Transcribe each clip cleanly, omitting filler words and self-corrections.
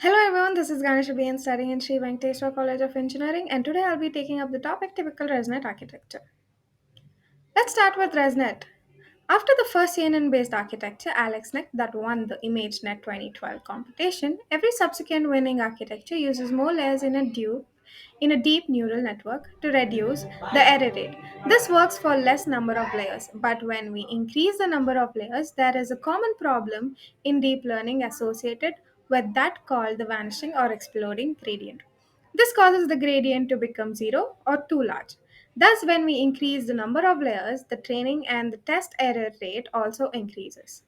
Hello everyone, this is Ganesh Abhiyan studying in Sri Venkateswara College of Engineering, and today I'll be taking up the topic typical Resnet architecture. Let's start with Resnet. After the first CNN based architecture, AlexNet, that won the ImageNet 2012 competition, every subsequent winning architecture uses more layers in a deep neural network to reduce the error rate. This works for less number of layers, but when we increase the number of layers, there is a common problem in deep learning associated with that called the vanishing or exploding gradient. This causes the gradient to become zero or too large. Thus, when we increase the number of layers, the training and the test error rate also increases.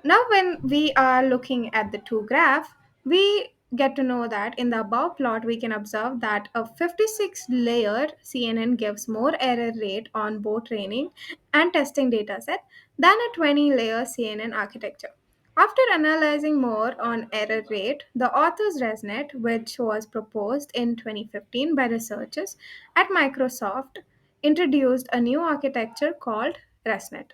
Now, when we are looking at the two graph, we get to know that in the above plot, we can observe that a 56 layer CNN gives more error rate on both training and testing dataset than a 20 layer CNN architecture. After analyzing more on error rate, the author's ResNet, which was proposed in 2015 by researchers at Microsoft, introduced a new architecture called ResNet.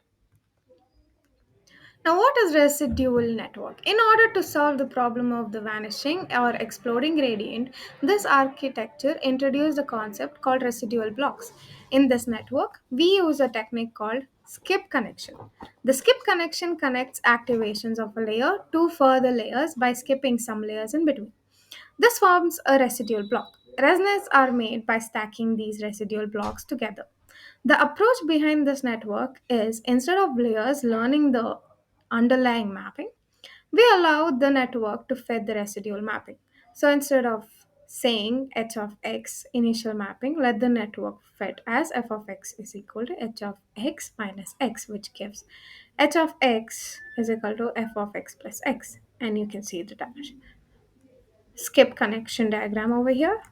Now, what is residual network? In order to solve the problem of the vanishing or exploding gradient, this architecture introduced a concept called residual blocks. In this network, we use a technique called skip connection. The skip connection connects activations of a layer to further layers by skipping some layers in between. This forms a residual block. Resonance are made by stacking these residual blocks together. The approach behind this network is instead of layers learning the underlying mapping, we allow the network to fit the residual mapping. So instead of saying h of x initial mapping, let the network fit as f of x is equal to h of x minus x, which gives h of x is equal to f of x plus x. And you can see the dash skip connection diagram over here.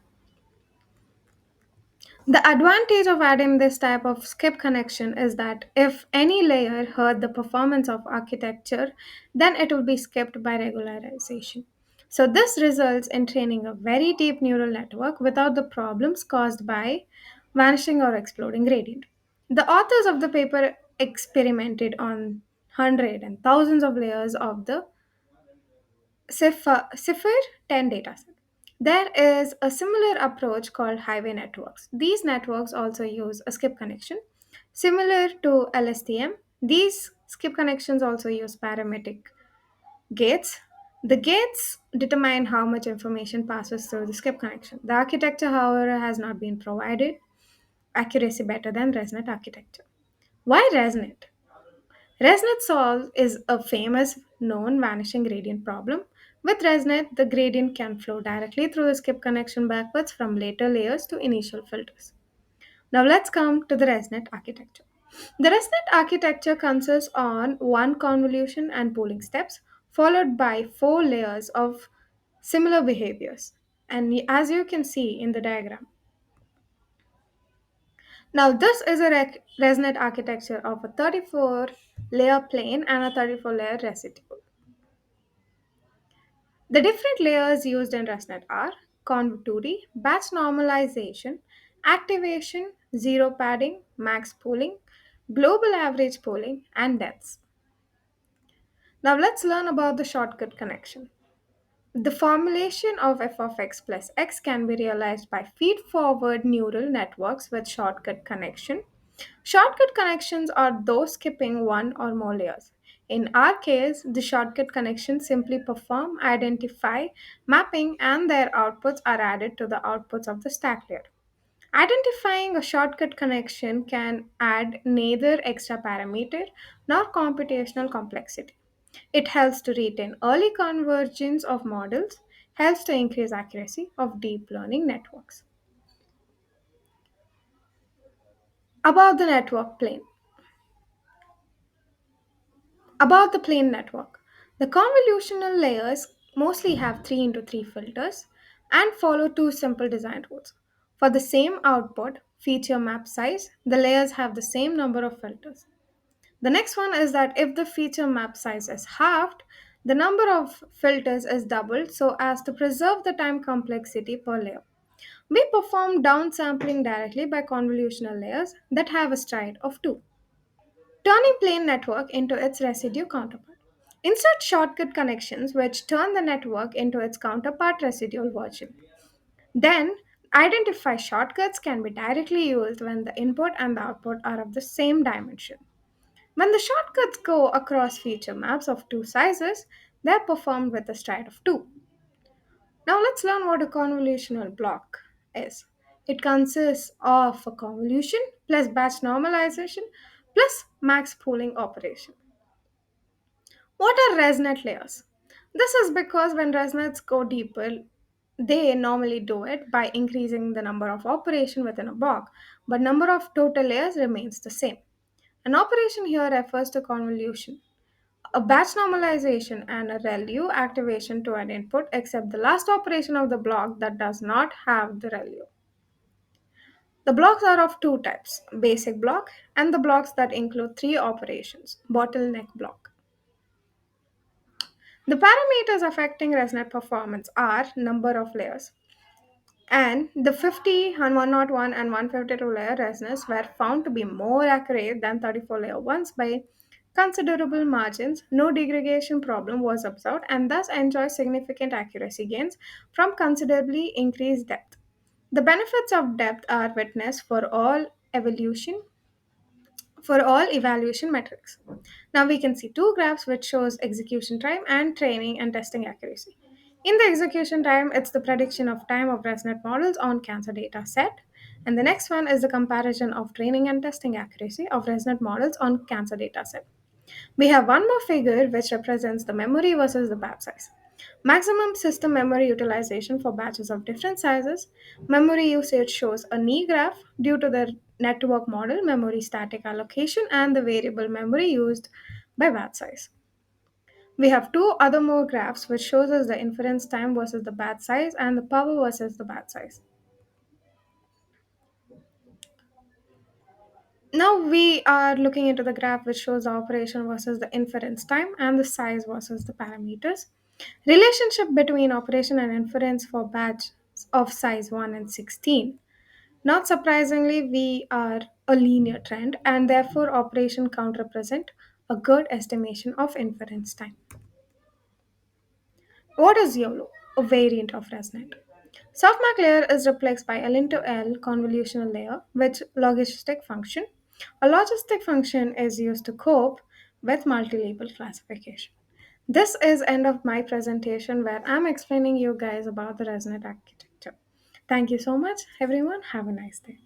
The advantage of adding this type of skip connection is that if any layer hurt the performance of architecture, then it will be skipped by regularization. So this results in training a very deep neural network without the problems caused by vanishing or exploding gradient. The authors of the paper experimented on hundreds and thousands of layers of the Cipher 10 dataset. There is a similar approach called highway networks. These networks also use a skip connection. Similar to LSTM, these skip connections also use parametric gates. The gates determine how much information passes through the skip connection. The architecture, however, has not been provided accuracy better than ResNet architecture. Why ResNet? Resnet solve is a famous known vanishing gradient problem. With Resnet, the gradient can flow directly through the skip connection backwards from later layers to initial filters. Now let's come to the Resnet architecture. The Resnet architecture consists on one convolution and pooling steps, followed by four layers of similar behaviors. And as you can see in the diagram, now, this is a ResNet architecture of a 34 layer plane and a 34 layer residue. The different layers used in ResNet are conv2D, batch normalization, activation, zero padding, max pooling, global average pooling, and depths. Now, let's learn about the shortcut connection. The formulation of f of x plus x can be realized by feed-forward neural networks with shortcut connection. Shortcut connections are those skipping one or more layers. In our case, the shortcut connections simply perform identify mapping and their outputs are added to the outputs of the stack layer. Identifying a shortcut connection can add neither extra parameter nor computational complexity. It helps to retain early convergence of models, helps to increase accuracy of deep learning networks. About the network plane. About the plane network. The convolutional layers mostly have 3 into 3 filters and follow two simple design rules. For the same output, feature map size, the layers have the same number of filters. The next one is that if the feature map size is halved, the number of filters is doubled so as to preserve the time complexity per layer. We perform downsampling directly by convolutional layers that have a stride of 2, turning plane network into its residue counterpart. Insert shortcut connections which turn the network into its counterpart residual version. Then, identify shortcuts can be directly used when the input and the output are of the same dimension. When the shortcuts go across feature maps of two sizes, they are performed with a stride of 2. Now let's learn what a convolutional block is. It consists of a convolution plus batch normalization plus max pooling operation. What are ResNet layers? This is because when ResNets go deeper, they normally do it by increasing the number of operation within a block, but number of total layers remains the same. An operation here refers to convolution, a batch normalization and a ReLU activation to an input except the last operation of the block that does not have the ReLU. The blocks are of two types, basic block and the blocks that include three operations, bottleneck block. The parameters affecting ResNet performance are number of layers, and the 50 and 101 and 152 layer resonance were found to be more accurate than 34 layer ones by considerable margins. No degradation problem was observed and thus enjoy significant accuracy gains from considerably increased depth. The benefits of depth are witnessed for all evaluation metrics. Now we can see two graphs which shows execution time and training and testing accuracy. In the execution time, it's the prediction of time of ResNet models on cancer data set. And the next one is the comparison of training and testing accuracy of ResNet models on cancer data set. We have one more figure which represents the memory versus the batch size. Maximum system memory utilization for batches of different sizes. Memory usage shows a knee graph due to the network model, memory static allocation, and the variable memory used by batch size. We have two other more graphs which shows us the inference time versus the batch size and the power versus the batch size. Now we are looking into the graph which shows the operation versus the inference time and the size versus the parameters. Relationship between operation and inference for batch of size 1 and 16. Not surprisingly, we are a linear trend and therefore operation count represent a good estimation of inference time. What is YOLO? A variant of ResNet. Softmax layer is replaced by L into L convolutional layer with logistic function. A logistic function is used to cope with multi-label classification. This is end of my presentation where I'm explaining you guys about the ResNet architecture. Thank you so much, everyone. Have a nice day.